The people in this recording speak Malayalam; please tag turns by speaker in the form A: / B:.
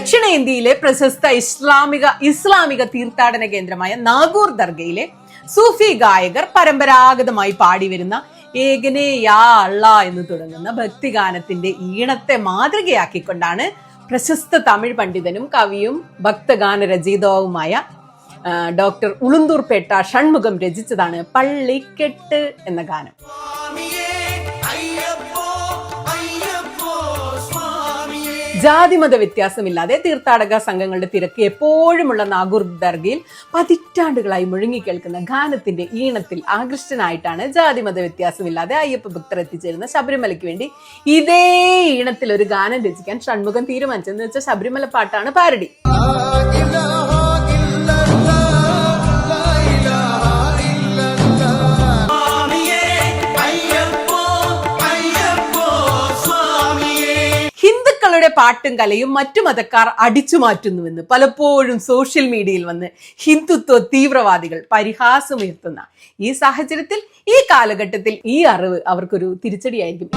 A: ദക്ഷിണേന്ത്യയിലെ പ്രശസ്ത ഇസ്ലാമിക തീർത്ഥാടന കേന്ദ്രമായ നാഗൂർ ദർഗയിലെ സൂഫി ഗായകർ പരമ്പരാഗതമായി പാടിവരുന്ന ഏകനെ യാ അള്ളാ എന്ന് തുടങ്ങുന്ന ഭക്തിഗാനത്തിന്റെ ഈണത്തെ മാതൃകയാക്കിക്കൊണ്ടാണ് പ്രശസ്ത തമിഴ് പണ്ഡിതനും കവിയും ഭക്തഗാന രചയിതാവുമായ ഡോക്ടർ ഉളുന്തൂർപേട്ട ഷൺമുഖം രചിച്ചതാണ് പള്ളിക്കെട്ട് എന്ന ഗാനം. ജാതിമത വ്യത്യാസമില്ലാതെ തീർത്ഥാടക സംഘങ്ങളുടെ തിരക്ക് എപ്പോഴുമുള്ള നാഗൂർ ദർഗയിൽ പതിറ്റാണ്ടുകളായി മുഴങ്ങിക്കേൾക്കുന്ന ഗാനത്തിന്റെ ഈണത്തിൽ ആകൃഷ്ടനായിട്ടാണ് ജാതിമത വ്യത്യാസമില്ലാതെ അയ്യപ്പ ഭക്തർ എത്തിച്ചേരുന്ന ശബരിമലയ്ക്ക് വേണ്ടി ഇതേ ഈണത്തിൽ ഒരു ഗാനം രചിക്കാൻ ഷൺമുഖം തീരുമാനിച്ചെന്ന് വെച്ചാൽ ശബരിമല പാട്ടാണ് പാരഡി. പാട്ടും കലയും മറ്റു മതക്കാർ അടിച്ചു മാറ്റുന്നുവെന്ന് പലപ്പോഴും സോഷ്യൽ മീഡിയയിൽ വന്ന് ഹിന്ദുത്വ തീവ്രവാദികൾ പരിഹാസമുയർത്തുന്ന ഈ സാഹചര്യത്തിൽ ഈ കാലഘട്ടത്തിൽ ഈ അറിവ് അവർക്കൊരു തിരിച്ചടിയായിരിക്കും.